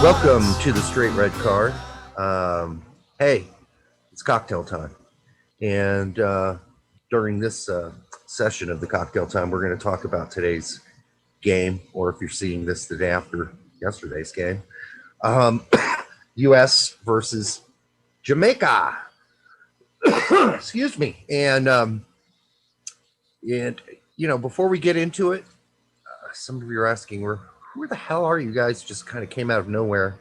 Welcome to the Straight Red Card. Hey, it's cocktail time. And during this session of the cocktail time, we're going to talk about today's game, or if you're seeing this the day after yesterday's game, U.S. versus Jamaica. Excuse me. And you know, before we get into it, some of you are asking, who the hell are you guys? Just kind of came out of nowhere.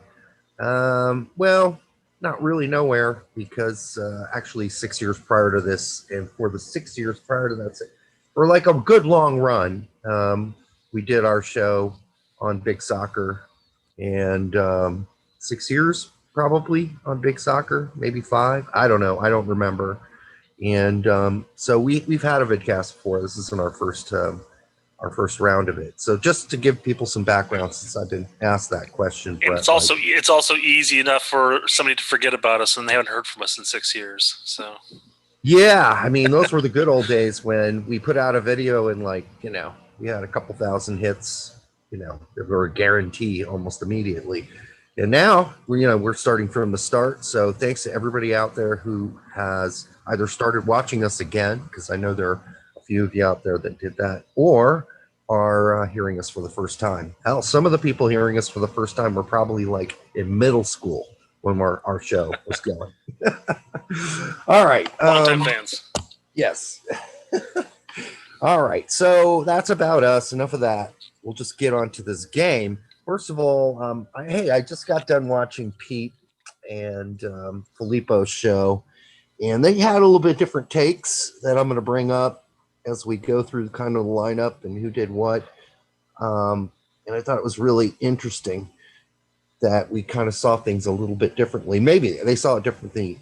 Well, not really nowhere, because actually 6 years prior to this, and for the 6 years prior to that, for like a good long run, we did our show on Big Soccer, and 6 years probably on Big Soccer, maybe 5. I don't know. I don't remember. And so we've had a vidcast before. This isn't our first round of it. So just to give people some background, since I've been asked that question. And it's also easy enough for somebody to forget about us, and they haven't heard from us in 6 years. So yeah, I mean, those were the good old days when we put out a video and, like, you know, we had a couple thousand hits, you know, that were a guarantee almost immediately. And now we're starting from the start. So thanks to everybody out there who has either started watching us again, because I know there are a few of you out there that did that, or are hearing us for the first time. Hell, some of the people hearing us for the first time were probably like in middle school when our show was going. All right. Long-time fans. Yes. All right. So that's about us. Enough of that. We'll just get on to this game. First of all, I just got done watching Pete and Filippo's show, and they had a little bit different takes that I'm going to bring up as we go through kind of the lineup and who did what. And I thought it was really interesting that we kind of saw things a little bit differently. Maybe they saw it differently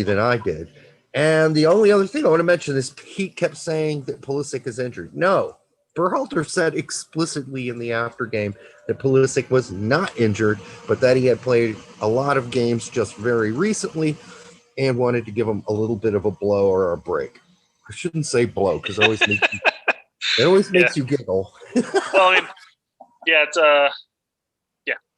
than I did. And the only other thing I want to mention is Pete kept saying that Pulisic is injured. No, Berhalter said explicitly in the after game that Pulisic was not injured, but that he had played a lot of games just very recently and wanted to give him a little bit of a blow or a break. I shouldn't say blow, because it always makes you giggle. Well, I mean, yeah, it's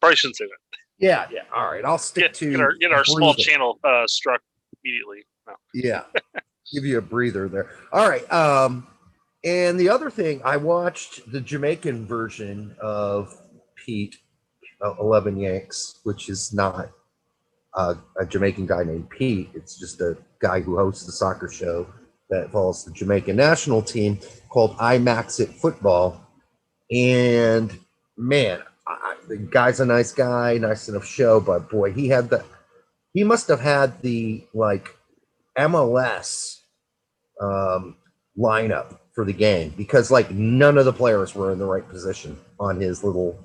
probably shouldn't say that. Yeah. All right, I'll stick to get our small channel struck immediately. No. Yeah, give you a breather there. All right. And the other thing, I watched the Jamaican version of Pete 11 Yanks, which is not a Jamaican guy named Pete. It's just a guy who hosts a soccer show that follows the Jamaican national team called IMAX It Football. And man, the guy's a nice guy, nice enough show, but boy, he must have had the like MLS lineup for the game, because like none of the players were in the right position on his little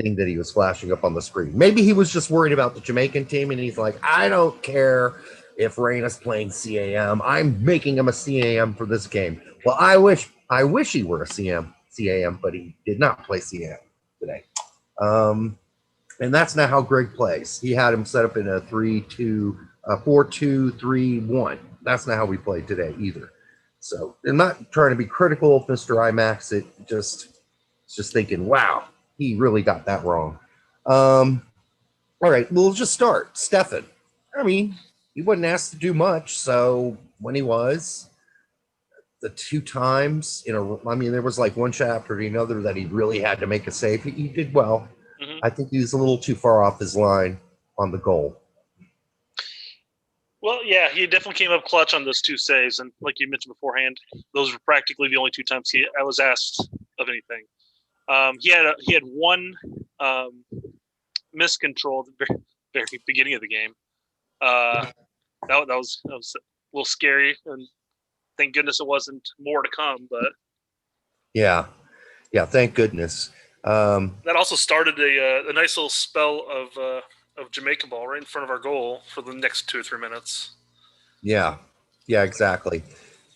thing that he was flashing up on the screen. Maybe he was just worried about the Jamaican team, and he's like, I don't care if Reyna's playing CAM. I'm making him a CAM for this game. Well, I wish he were a CAM, but he did not play CAM today. And that's not how Greg plays. He had him set up in a 4-2-3-1. That's not how we played today either. So I'm not trying to be critical of Mr. IMAX. It just thinking, wow, he really got that wrong. All right, we'll just start. Stefan. I mean, he wasn't asked to do much, so when he was, the 2 times, I mean, there was like one shot after another that he really had to make a save. He did well. Mm-hmm. I think he was a little too far off his line on the goal. Well, yeah, he definitely came up clutch on those 2 saves, and like you mentioned beforehand, those were practically the only 2 times I was asked of anything. He had one miscontrol at the very beginning of the game. That was a little scary, and thank goodness it wasn't more to come. But yeah, thank goodness. That also started a nice little spell of Jamaican ball right in front of our goal for the next 2 or 3 minutes. Yeah, exactly.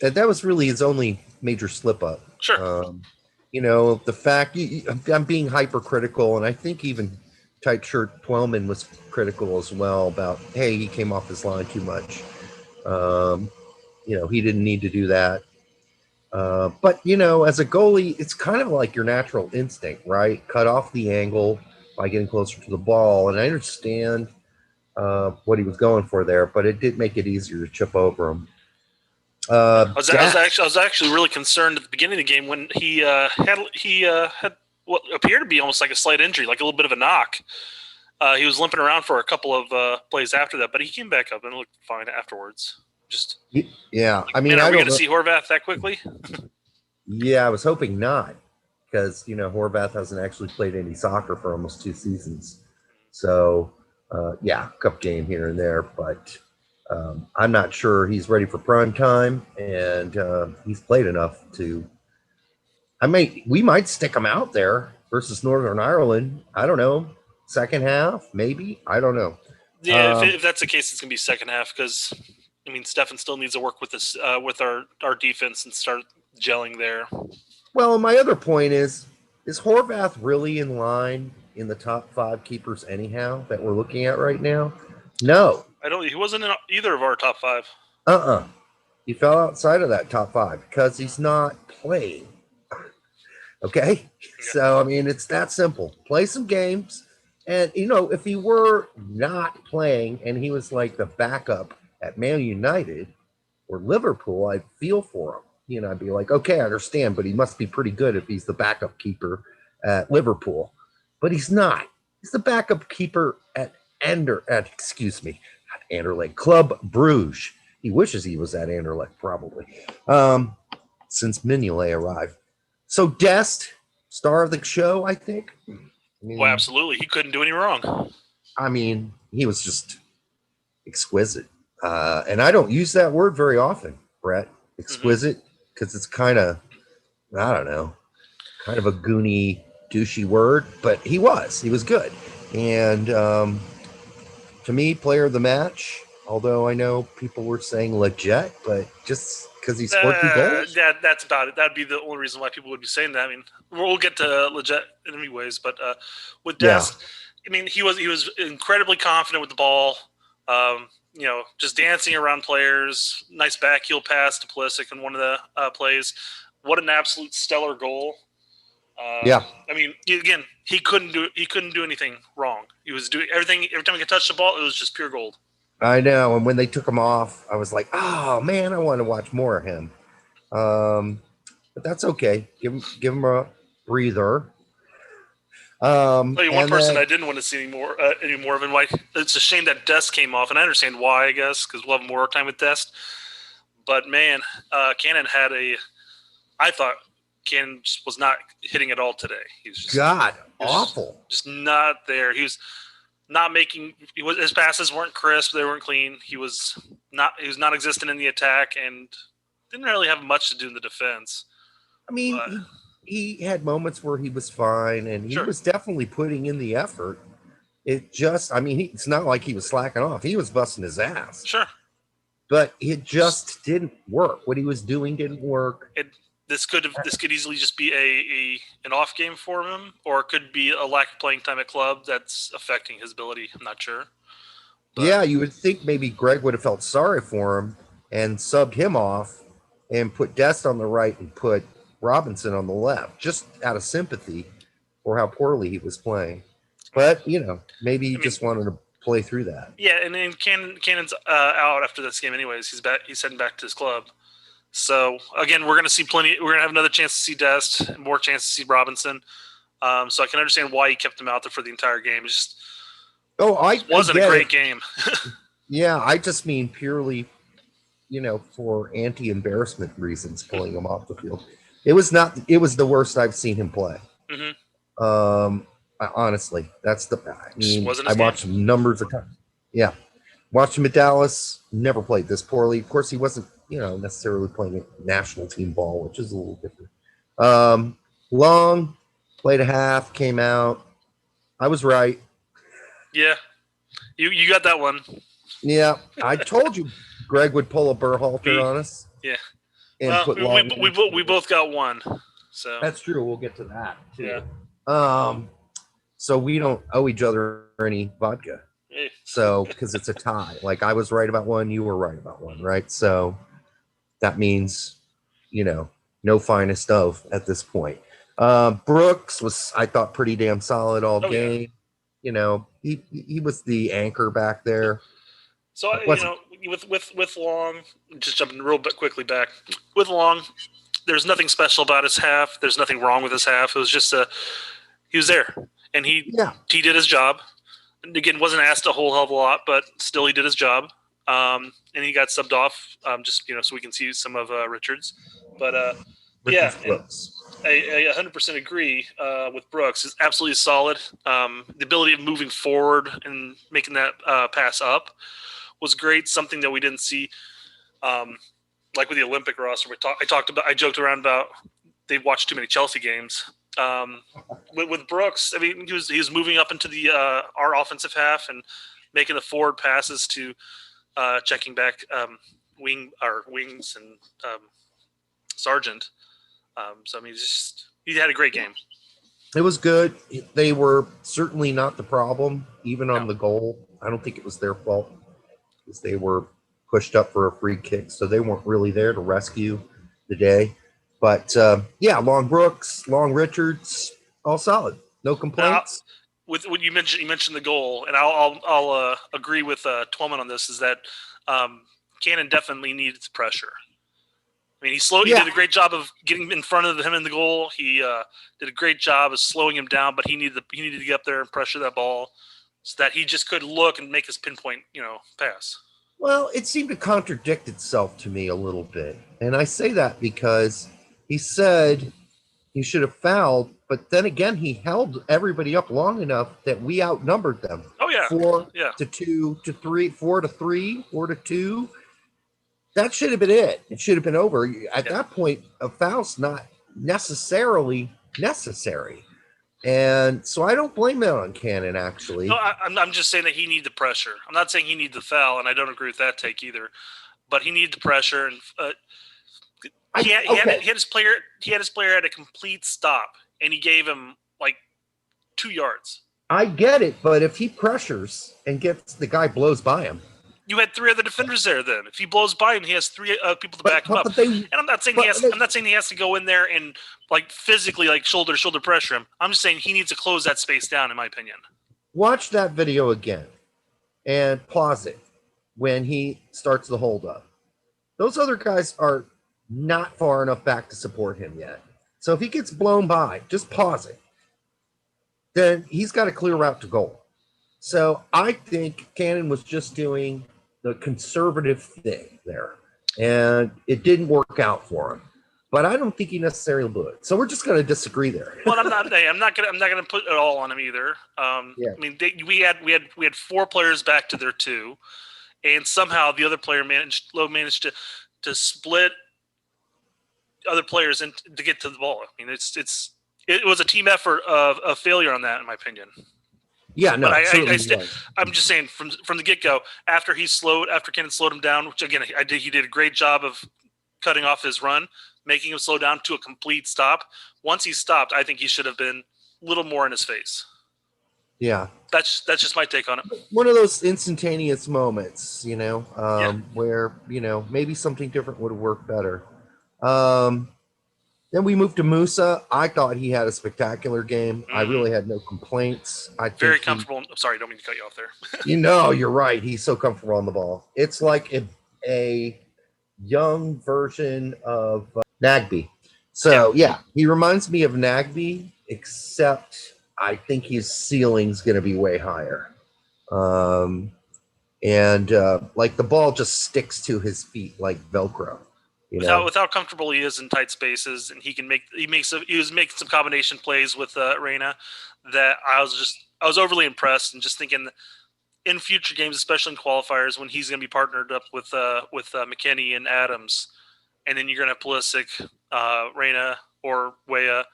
That was really his only major slip up. Sure. The fact I'm being hypercritical, and I think even Tight Shirt Twellman was critical as well about, hey, he came off his line too much. He didn't need to do that. But as a goalie, it's kind of like your natural instinct, right? Cut off the angle, by getting closer to the ball. And I understand what he was going for there, but it did make it easier to chip over him. I was actually really concerned at the beginning of the game when he had what appeared to be almost like a slight injury, like a little bit of a knock. He was limping around for a couple of plays after that, but he came back up and looked fine afterwards. Just yeah, I mean, man, are we going to see Horvath that quickly? Yeah, I was hoping not, because Horvath hasn't actually played any soccer for almost 2 seasons. So yeah, cup game here and there, but I'm not sure he's ready for prime time, and he's played enough to. We might stick him out there versus Northern Ireland. I don't know. Second half, maybe. I don't know. Yeah, if that's the case, it's gonna be second half because I mean Stefan still needs to work with this with our defense and start gelling there. Well, my other point is Horvath really in line in the top 5 keepers anyhow that we're looking at right now? No. He wasn't in either of our top 5. He fell outside of that top 5 because he's not playing. Okay? Yeah. So, I mean, it's that simple. Play some games. And, if he were not playing and he was like the backup at Man United or Liverpool, I'd feel for him. I'd be like, okay, I understand, but he must be pretty good if he's the backup keeper at Liverpool. But he's not. He's the backup keeper at Anderlecht, Club Bruges. He wishes he was at Anderlecht, probably, since Mignolet arrived. So Dest, star of the show, I think. Well, absolutely. He couldn't do any wrong. I mean, he was just exquisite. And I don't use that word very often, Brett. Exquisite, because it's kind of, I don't know, kind of a goony, douchey word. But he was good. And to me, player of the match, although I know people were saying legit, but just because he scored 2 goals. Yeah, that's about it. That'd be the only reason why people would be saying that. I mean, we'll get to legit in many ways, but with Dest, I mean, he was incredibly confident with the ball. Just dancing around players. Nice backheel pass to Pulisic in one of the plays. What an absolute stellar goal! I mean, again, he couldn't do anything wrong. He was doing everything. Every time he could touch the ball, it was just pure gold. I know. And when they took him off, I was like, oh man, I want to watch more of him. But that's okay. Give him a breather. One person I didn't want to see any more of, and why it's a shame that Dest came off, and I understand why, I guess, because we'll have more time with Dest. But man, Cannon I thought Cannon just was not hitting at all today. He was just awful. Just not there. He was not making. His passes weren't crisp. They weren't clean. He was not existent in the attack, and didn't really have much to do in the defense. I mean, he had moments where he was fine, and he was definitely putting in the effort. It's not like he was slacking off. He was busting his ass. Sure. But it just didn't work. What he was doing didn't work. This could easily just be an off game for him, or it could be a lack of playing time at club that's affecting his ability. I'm not sure. But, yeah, you would think maybe Greg would have felt sorry for him and subbed him off and put Dest on the right and put Robinson on the left, just out of sympathy for how poorly he was playing. But, maybe he just wanted to play through that. Yeah, and then Cannon's out after this game anyways. He's heading back to his club. So, again, we're going to see plenty. We're going to have another chance to see Dest, more chance to see Robinson. So I can understand why he kept him out there for the entire game. It wasn't a great game. Yeah, I just mean purely, for anti-embarrassment reasons, pulling him off the field. It was the worst I've seen him play. Mm-hmm. Honestly, I watched him numbers of times. Yeah. Watched him at Dallas, never played this poorly. Of course, he wasn't, necessarily playing a national team ball, which is a little different. Long, played a half, came out. I was right. Yeah. You got that one. Yeah. I told you Greg would pull a Berhalter on us. Yeah. And we both got one. So that's true. We'll get to that too. Yeah. So we don't owe each other any vodka. So because it's a tie. Like I was right about one, you were right about one, right? So that means, no finest of at this point. Brooks was, I thought, pretty damn solid all game. he was the anchor back there. So with Long, just jumping real bit quickly back with Long, there's nothing special about his half. There's nothing wrong with his half. It was just he was there and he did his job. And again, wasn't asked a whole hell of a lot, but still he did his job. And he got subbed off just so we can see some of Richards. But Brooks. I 100% agree with Brooks. It's absolutely solid. The ability of moving forward and making that pass up was great. Something that we didn't see, like with the Olympic roster. I joked around about they've watched too many Chelsea games. With Brooks, I mean, he was moving up into the our offensive half and making the forward passes to checking back wings and Sargent. So I mean, he had a great game. It was good. They were certainly not the problem, even on the goal. I don't think it was their fault because they were pushed up for a free kick, so they weren't really there to rescue the day. But Long Brooks, Long Richards, all solid. No complaints. With what you mentioned the goal, and I'll agree with Twellman on this. Is that Cannon definitely needed pressure. I mean, he did a great job of getting in front of him in the goal. He did a great job of slowing him down, but he needed to get up there and pressure that ball so that he just could look and make his pinpoint, pass. Well, it seemed to contradict itself to me a little bit. And I say that because he said he should have fouled, but then again, he held everybody up long enough that we outnumbered them. Oh, yeah. 4-2 to 3, 4-3, 4-2. That should have been it. It should have been over. At that point, a foul's not necessarily necessary. And so I don't blame that on Cannon, actually. No, I'm just saying that he needed the pressure. I'm not saying he needed the foul, and I don't agree with that take either. But he needed the pressure, and he had his player at a complete stop, and he gave him like 2 yards. I get it, but if he pressures and gets the guy blows by him. You had 3 other defenders there. Then, if he blows by him, he has 3 people to back him up. And I'm not saying he has to go in there and like physically like shoulder to shoulder pressure him. I'm just saying he needs to close that space down, in my opinion. Watch that video again and pause it when he starts the hold up. Those other guys are not far enough back to support him yet. So if he gets blown by, just pause it. Then he's got a clear route to goal. So I think Cannon was just doing the conservative thing there, and it didn't work out for him. But I don't think he necessarily blew it. So we're just going to disagree there. Well, I'm not going to put it all on him either. I mean, we had 4 players back to their 2, and somehow the other player managed to split other players and to get to the ball. I mean, it was a team effort of a failure on that, in my opinion. Yeah, no, I'm just saying from the get-go, after Cannon slowed him down, which again he did a great job of cutting off his run, making him slow down to a complete stop. Once he stopped, I think he should have been a little more in his face. Yeah, that's just my take on it. One of those instantaneous moments, where maybe something different would have worked better. Then we moved to Musa. I thought he had a spectacular game. I really had no complaints. Very comfortable. I'm sorry, I don't mean to cut you off there. You're right. He's so comfortable on the ball. It's like a young version of Nagby. So, he reminds me of Nagby, except I think his ceiling's going to be way higher. Like the ball just sticks to his feet like Velcro. With how comfortable he is in tight spaces, and he was making some combination plays with Reyna that I was overly impressed, and just thinking in future games, especially in qualifiers, when he's going to be partnered up with McKinney and Adams, and then you're going to have Pulisic, Reyna, or Weah,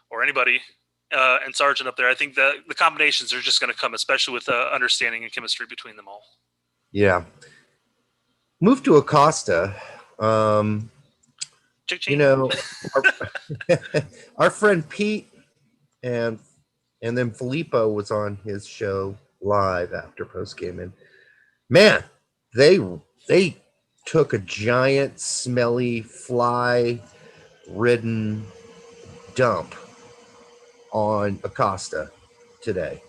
or anybody, and Sargent up there. I think the combinations are just going to come, especially with understanding and chemistry between them all. Yeah. Move to Acosta. Our friend Pete and then Filippo was on his show live after post game, and man, they took a giant, smelly, fly-ridden dump on Acosta today,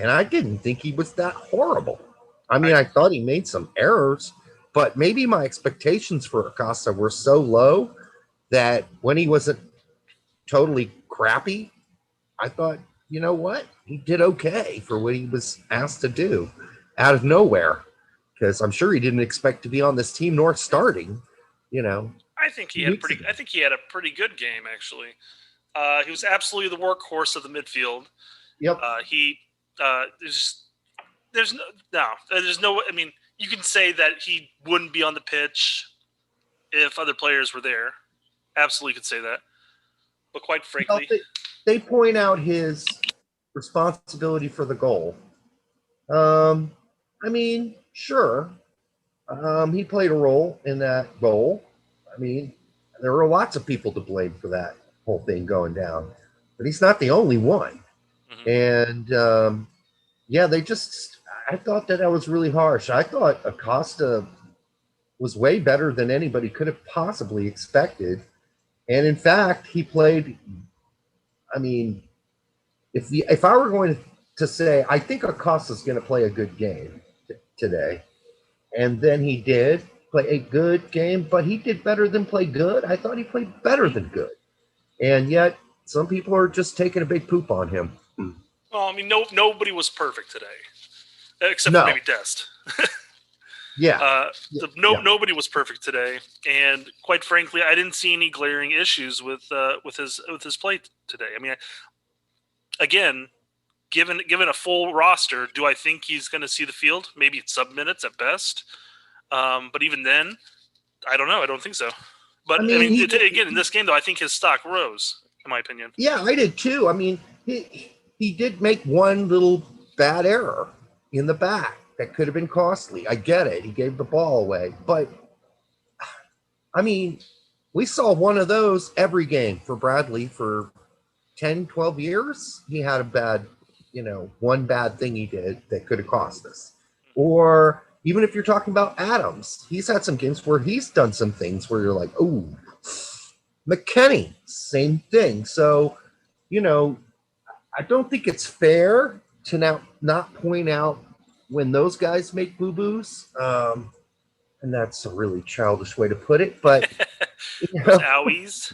and I didn't think he was that horrible. I mean, I thought he made some errors, but maybe my expectations for Acosta were so low that when he wasn't totally crappy, I thought, you know what? He did okay for what he was asked to do out of nowhere. Because I'm sure he didn't expect to be on this team nor starting, you know. I think he had a pretty good game, actually. He was absolutely the workhorse of the midfield. Yep. There's no. I mean, you can say that he wouldn't be on the pitch if other players were there. Absolutely could say that. But quite frankly, they point out his responsibility for the goal. I mean, sure. He played a role in that goal. I mean, there were lots of people to blame for that whole thing going down, but he's not the only one. Mm-hmm. And I thought that was really harsh. I thought Acosta was way better than anybody could have possibly expected. And in fact, he played, I mean, if I were going to say, I think Acosta's going to play a good game today. And then he did play a good game, but he did better than play good. I thought he played better than good. And yet some people are just taking a big poop on him. Well, I mean, nobody was perfect today, except for maybe Dest. Nobody was perfect today, and quite frankly, I didn't see any glaring issues with his play today. I mean, again, given a full roster, do I think he's going to see the field? Maybe it's sub minutes at best, but even then, I don't know. I don't think so. But I mean again, in this game, though, I think his stock rose, in my opinion. Yeah, I did too. I mean, he did make one little bad error in the back that could have been costly. I get it. He gave the ball away. But, I mean, we saw one of those every game for Bradley for 10, 12 years. He had one bad thing he did that could have cost us. Or even if you're talking about Adams, he's had some games where he's done some things where you're like, oh, McKenny, same thing. So, I don't think it's fair to now not point out when those guys make boo-boos. And that's a really childish way to put it, but owies.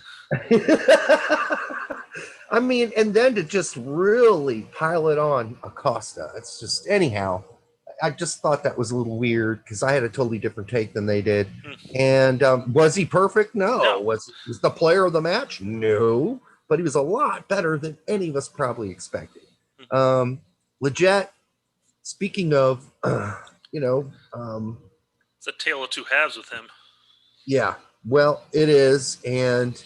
I mean, and then to just really pile it on Acosta. It's just, anyhow, I just thought that was a little weird because I had a totally different take than they did. And was he perfect? No. Was the player of the match? No. But he was a lot better than any of us probably expected. Legit, speaking of, it's a tale of two halves with him. Yeah, well, it is. And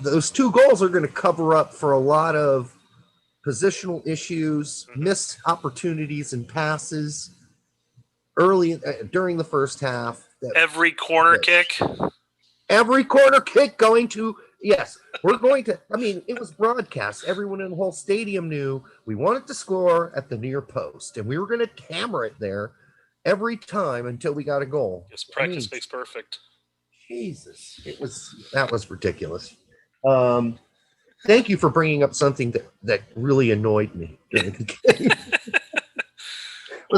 those two goals are going to cover up for a lot of positional issues, missed opportunities and passes early during the first half. Every corner kick going to, yes, we're going to, I mean, it was broadcast. Everyone in the whole stadium knew we wanted to score at the near post, and we were going to hammer it there every time until we got a goal. Yes, practice makes perfect. Jesus, that was ridiculous. Thank you for bringing up something that really annoyed me during the game. I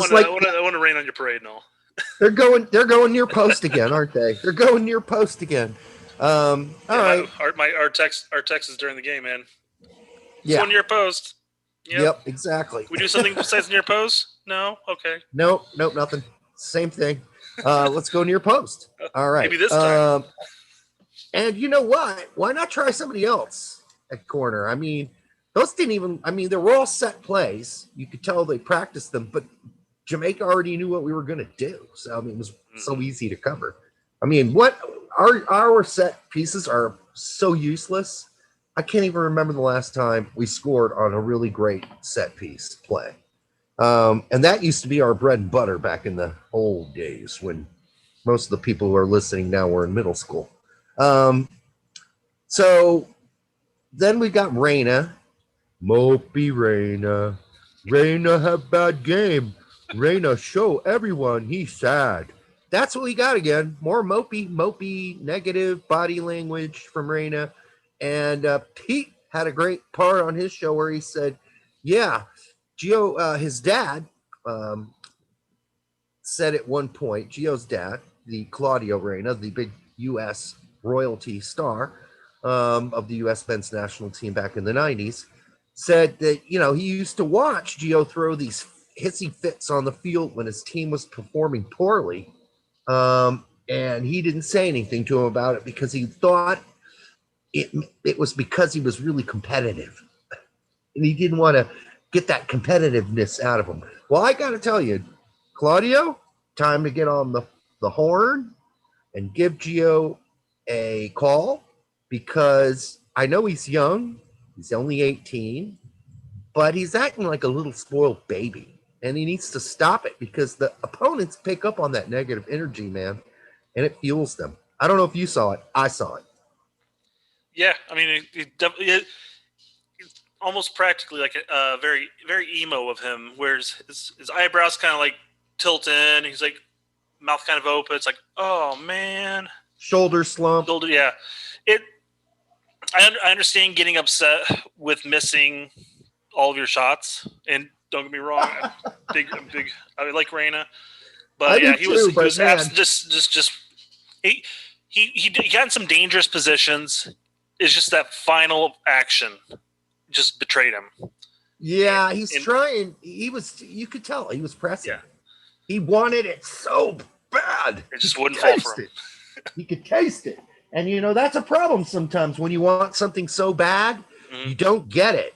want to rain on your parade and all. They're going near post again, aren't they? They're going near post again. All right. Our text is during the game, man. Yeah. Near post. Yep, exactly. We do something besides near post? No? Okay. Nope, nothing. Same thing. Let's go near post. All right. Maybe this time. And you know what? Why not try somebody else at corner? I mean, they were all set plays. You could tell they practiced them, but Jamaica already knew what we were going to do. So, I mean, it was so easy to cover. I mean, our set pieces are so useless. I can't even remember the last time we scored on a really great set piece play. And that used to be our bread and butter back in the old days when most of the people who are listening now were in middle school. So then we got Reyna. Mopey Reyna. Reyna have bad game. Reyna show everyone he's sad. That's what we got again. More mopey, negative body language from Reyna. And Pete had a great part on his show where he said, yeah, Gio, his dad, said at one point, Gio's dad, the Claudio Reyna, the big U.S. royalty star of the U.S. men's national team back in the 90s, said that, he used to watch Gio throw these hissy fits on the field when his team was performing poorly. And he didn't say anything to him about it because he thought it was because he was really competitive. And he didn't want to get that competitiveness out of him. Well, I got to tell you, Claudio, time to get on the horn and give Gio a call, because I know he's young. He's only 18, but he's acting like a little spoiled baby, and he needs to stop it because the opponents pick up on that negative energy, man, and it fuels them. I don't know if you saw it. I saw it. Yeah, I mean, it's almost practically like a very, very emo of him, where his eyebrows kind of like tilt in. He's like mouth kind of open. It's like, oh man, shoulder slump. Yeah, I understand getting upset with missing all of your shots, and don't get me wrong, I'm big. I like Reyna, but yeah, he was just he got in some dangerous positions. It's just that final action just betrayed him. Yeah, he's trying. You could tell he was pressing. Yeah. He wanted it so bad. It just wouldn't fall for him. He could taste it. And, that's a problem sometimes when you want something so bad, you don't get it.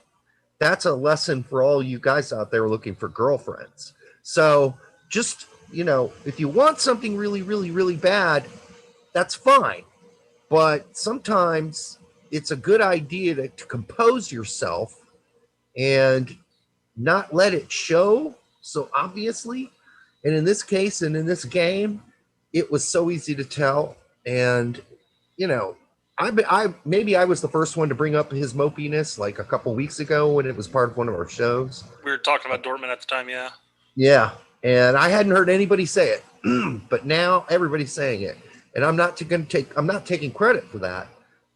That's a lesson for all you guys out there looking for girlfriends. So just, if you want something really, really, really bad, that's fine. But sometimes it's a good idea to compose yourself and not let it show so obviously. And in this case, and in this game, it was so easy to tell. And, maybe I was the first one to bring up his mopiness like a couple weeks ago when it was part of one of our shows. We were talking about Dortmund at the time, yeah. Yeah, and I hadn't heard anybody say it, but now everybody's saying it. And I'm not taking credit for that,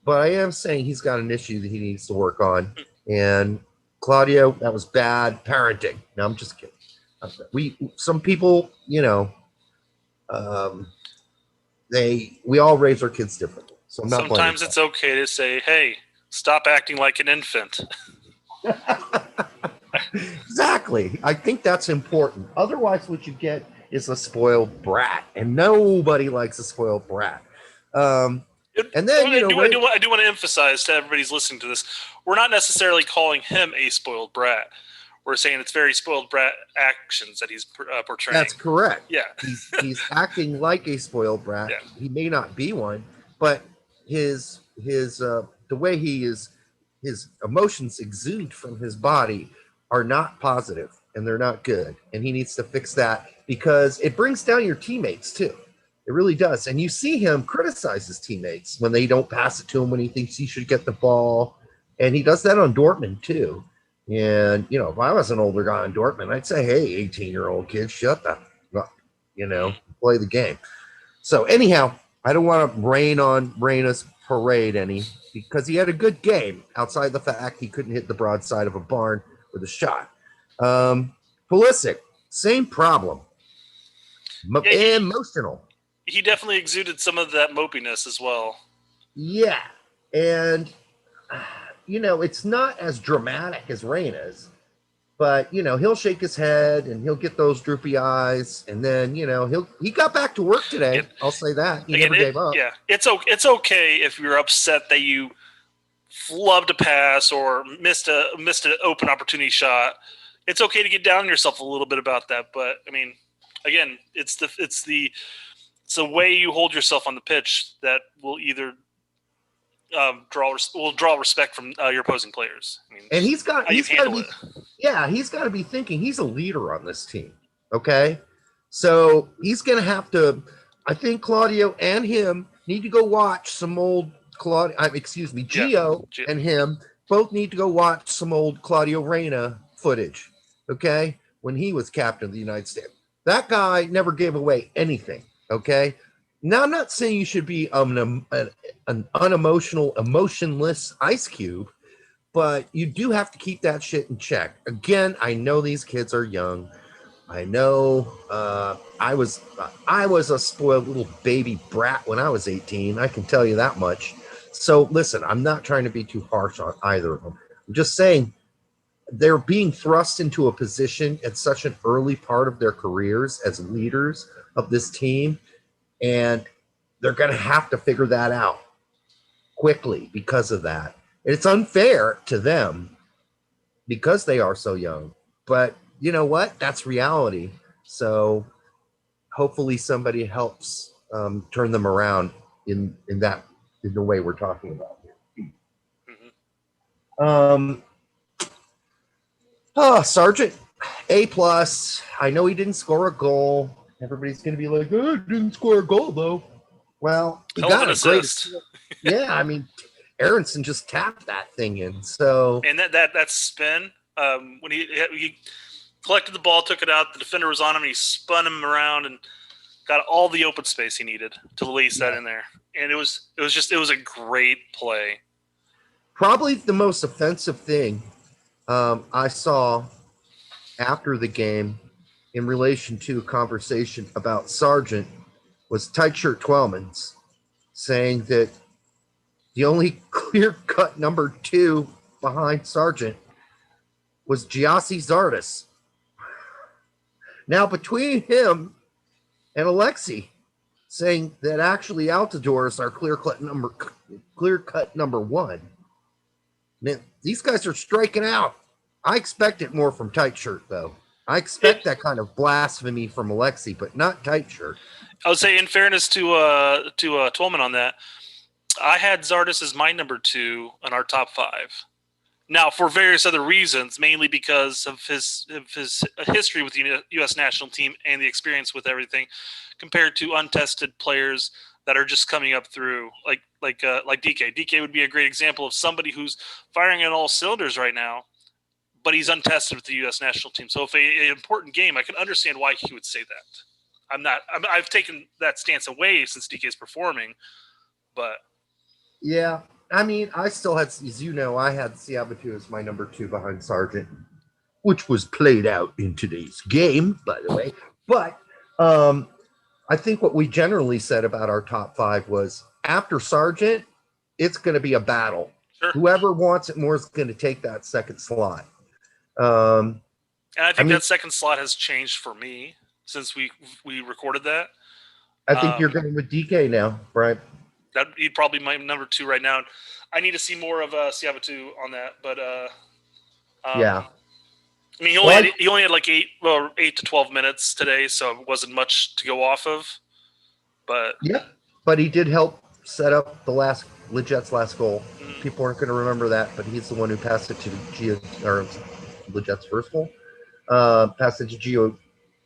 but I am saying he's got an issue that he needs to work on. And Claudio, that was bad parenting. No, I'm just kidding. Some people, we all raise our kids differently. So I'm not. Sometimes it's okay to say, "Hey, stop acting like an infant." Exactly. I think that's important. Otherwise, what you get is a spoiled brat, and nobody likes a spoiled brat. And then I do want to emphasize to everybody's listening to this: we're not necessarily calling him a spoiled brat. We're saying it's very spoiled brat actions that he's portraying. That's correct. Yeah, he's acting like a spoiled brat. Yeah. He may not be one, but his the way his emotions exude from his body are not positive, and they're not good. And he needs to fix that, because it brings down your teammates too. It really does. And you see him criticize his teammates when they don't pass it to him when he thinks he should get the ball. And he does that on Dortmund too. And, if I was an older guy in Dortmund, I'd say, hey, 18-year-old kid, shut the up, play the game. So anyhow, I don't want to rain on Reyna's parade because he had a good game outside the fact he couldn't hit the broadside of a barn with a shot. Pulisic, same problem. Emotional. He definitely exuded some of that mopiness as well. Yeah. And, it's not as dramatic as Reyna's, but, he'll shake his head and he'll get those droopy eyes. And then, he got back to work today. I'll say that. He never gave up. Yeah. It's okay if you're upset that you flubbed a pass or missed an open opportunity shot. It's okay to get down on yourself a little bit about that. But, I mean, again, it's the way you hold yourself on the pitch that will either draw respect from your opposing players. I mean, and he's got to be thinking he's a leader on this team. Okay, so he's going to have to. I think Claudio and him need to go watch some old Gio and him both need to go watch some old Claudio Reyna footage. Okay, when he was captain of the United States, that guy never gave away anything. Okay. Now, I'm not saying you should be an unemotional, emotionless ice cube, but you do have to keep that shit in check. Again, I know these kids are young. I know I was a spoiled little baby brat when I was 18. I can tell you that much. So listen, I'm not trying to be too harsh on either of them. I'm just saying they're being thrust into a position at such an early part of their careers as leaders of this team, and they're going to have to figure that out quickly because of that. It's unfair to them because they are so young, but you know what? That's reality. So hopefully somebody helps turn them around in the way we're talking about here. Mhm. Sergeant A plus. I know he didn't score a goal. Everybody's going to be like, "Oh, he didn't score a goal though." Well, he Hell of got an a great assist. Yeah, I mean, Aronson just tapped that thing in. So And that spin, when he collected the ball, took it out, the defender was on him, and he spun him around and got all the open space he needed to release that in there. And it was a great play. probably the most offensive thing I saw after the game in relation to a conversation about Sargent was Tight Shirt Twellman's saying that the only clear-cut number 2 behind Sargent was Giassi Zardes. Now, between him and Alexi saying that actually Altidore is our clear-cut number 1, man, these guys are striking out. I expected more from Tight Shirt, though. I expect that kind of blasphemy from Alexi, but not Tight Shirt. I would say, in fairness to Twellman on that, I had Zardes as my number 2 on our top 5. Now, for various other reasons, mainly because of his history with the U.S. national team and the experience with everything, compared to untested players that are just coming up through, like DK. DK would be a great example of somebody who's firing on all cylinders right now, but he's untested with the U.S. national team. So if an important game, I can understand why he would say that. I've taken that stance away since DK is performing, but yeah, I mean, I still had, as you know, I had Siabatu as my number 2 behind Sargent, which was played out in today's game, by the way. But I think what we generally said about our top 5 was after Sargent, it's going to be a battle. Sure. Whoever wants it more is going to take that second slot. And I think that second slot has changed for me since we recorded that. I think you're going with DK now, right? He'd probably be my number 2 right now. I need to see more of Siabatu on that, but yeah. I mean, he only had like 8 to 12 minutes today, so it wasn't much to go off of. But yeah, but he did help set up the Leget's last goal. People aren't going to remember that, but he's the one who passed it to Leget's first goal. Passed it to Gio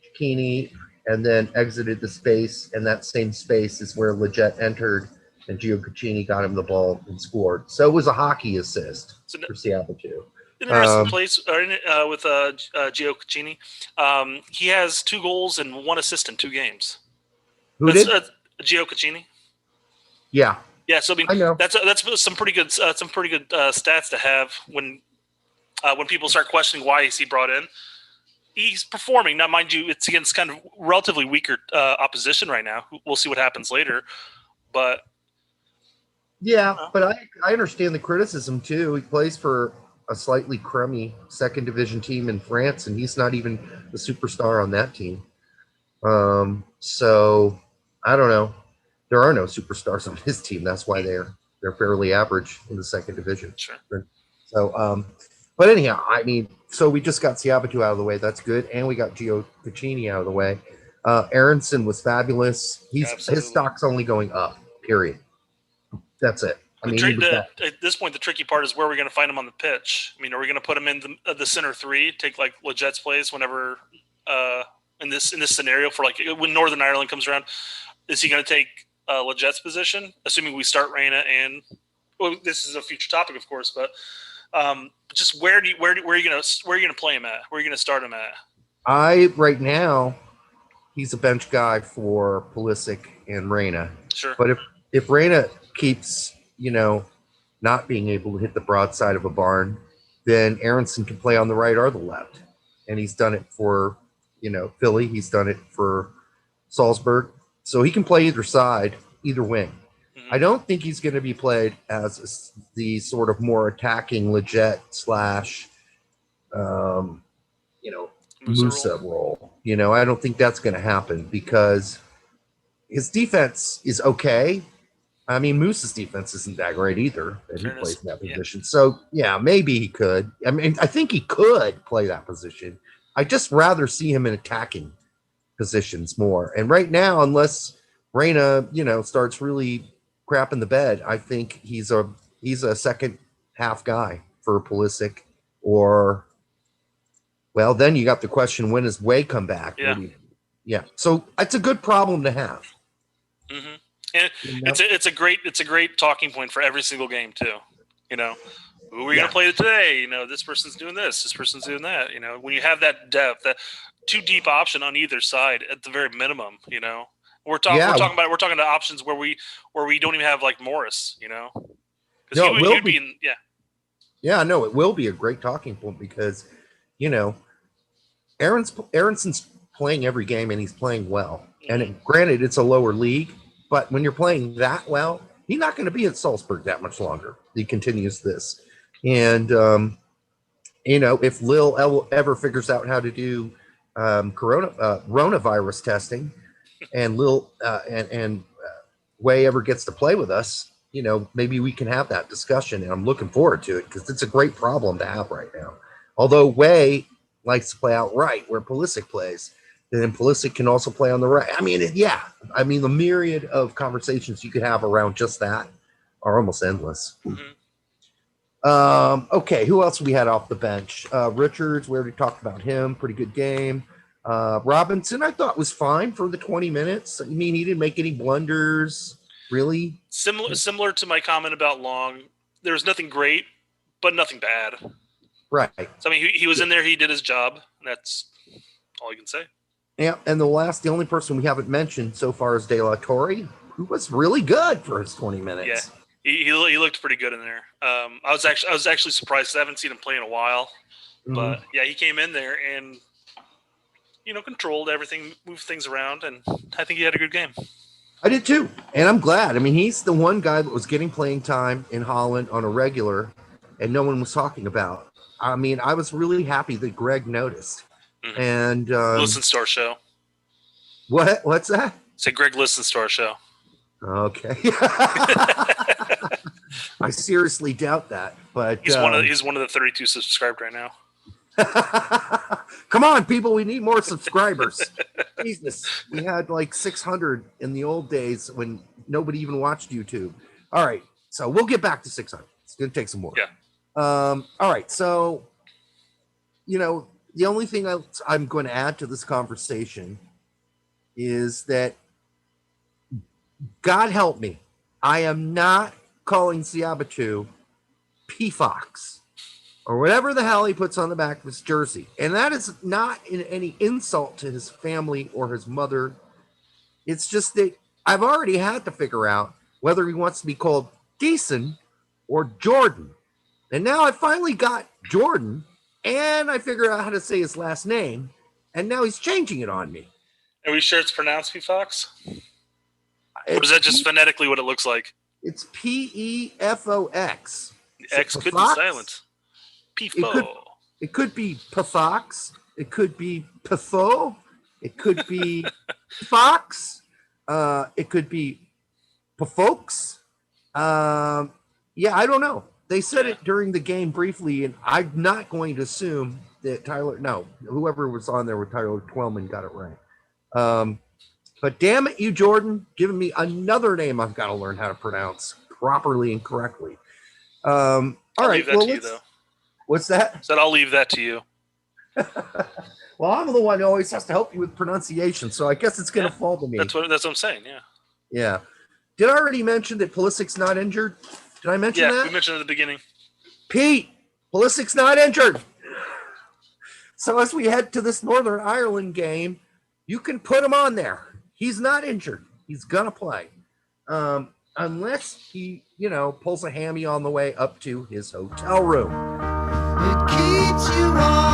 Cicchini and then exited the space, and that same space is where Leget entered, and Gio Cicchini got him the ball and scored. So it was a hockey assist for Siabatu. Interesting place with Gio Cicchini. He has 2 goals and 1 assist in 2 games. Who did? Gio Cicchini. Yeah. Yeah. So I know that's some pretty good stats to have when people start questioning why is he brought in. He's performing. Now, mind you, it's against kind of relatively weaker opposition right now. We'll see what happens later, but yeah, but I understand the criticism too. He plays for a slightly crummy second division team in France, and he's not even the superstar on that team. So I don't know. There are no superstars on his team. That's why they're fairly average in the second division. Sure. So, but anyhow, I mean, so we just got Siabatu out of the way. That's good, and we got Gio Cicchini out of the way. Aronson was fabulous. His stock's only going up. Period. That's it. I mean, at this point, the tricky part is where we're going to find him on the pitch. I mean, are we going to put him in the center 3, take like Leget's place whenever in this scenario for like when Northern Ireland comes around? Is he going to take Leget's position, assuming we start Reyna and this is a future topic, of course, but just where are you going to play him at? Where are you going to start him at? Right now, he's a bench guy for Pulisic and Reyna. Sure. But if Reyna keeps, not being able to hit the broadside of a barn, then Aronson can play on the right or the left. And he's done it for, Philly. He's done it for Salzburg. So he can play either side, either wing. I don't think he's going to be played as the sort of more attacking Leggett slash, Musa role. I don't think that's going to happen because his defense is okay. I mean, Moose's defense isn't that great either, and he plays in that position. So, yeah, maybe he could. I mean, I think he could play that position. I'd just rather see him in attacking positions more. And right now, unless Reyna, starts really crapping the bed, I think he's a second half guy for Pulisic. Or, well, then you got the question: when does Way come back? Yeah. So it's a good problem to have. Mm-hmm. And it's a great talking point for every single game too. Who are we going to play today? This person's doing this person's doing that. When you have that depth, that too deep option on either side at the very minimum. We're talking to options where we don't even have like Morris. Because it will be. Yeah, no, it will be a great talking point because, Aronson's playing every game and he's playing well. And granted, it's a lower league, but when you're playing that well, he's not going to be at Salzburg that much longer. He continues this. And, if Lil ever figures out how to do coronavirus testing and Way ever gets to play with us, maybe we can have that discussion. And I'm looking forward to it because it's a great problem to have right now. Although Way likes to play out right where Pulisic plays, then Pulisic can also play on the right. I mean, the myriad of conversations you could have around just that are almost endless. Okay, who else we had off the bench? Richards, we already talked about him. Pretty good game. Robinson, I thought was fine for the 20 minutes. I mean, he didn't make any blunders, really. Similar to my comment about Long, there was nothing great, but nothing bad. Right. So, I mean, he was in there. He did his job. And that's all you can say. Yeah, and the only person we haven't mentioned so far is De La Torre, who was really good for his 20 minutes. Yeah, he looked pretty good in there. I was actually surprised because I haven't seen him play in a while. But yeah, he came in there and controlled everything, moved things around, and I think he had a good game. I did too, and I'm glad. I mean, he's the one guy that was getting playing time in Holland on a regular, and no one was talking about. I mean, I was really happy that Greg noticed. And listens to our show. What's that? Say Greg listens to our show. Okay. I seriously doubt that, but he's one of the 32 subscribed right now. Come on, people, we need more subscribers. Jesus, we had like 600 in the old days when nobody even watched YouTube. All right, so we'll get back to 600. It's gonna take some more. Yeah. All right, so the only thing I'm going to add to this conversation is that, God help me, I am not calling Siabitu P-Fox or whatever the hell he puts on the back of his jersey. And that is not in any insult to his family or his mother. It's just that I've already had to figure out whether he wants to be called Deason or Jordan. And now I finally got Jordan, and I figured out how to say his last name, and now he's changing it on me. Are we sure it's pronounced P-Fox? Or is that just phonetically what it looks like? It's P-E-F-O-X. X could be silent. P-Fo. It could be P-Fox. It could be P-Fo. It could be Fox. It could be P-Folks. Yeah, I don't know. They said it during the game briefly, and I'm not going to assume that whoever was on there with Tyler Twellman got it right. But damn it, you, Jordan, giving me another name I've got to learn how to pronounce properly and correctly. All right. Leave that to you, though. What's that? Said I'll leave that to you. Well, I'm the one who always has to help you with pronunciation, so I guess it's going to fall to me. That's what I'm saying, yeah. Yeah. Did I already mention that Pulisic's not injured? Did I mention that? Yeah, we mentioned at the beginning. Pete, Pulisic's not injured. So as we head to this Northern Ireland game, you can put him on there. He's not injured. He's going to play. unless he, pulls a hammy on the way up to his hotel room. It keeps you on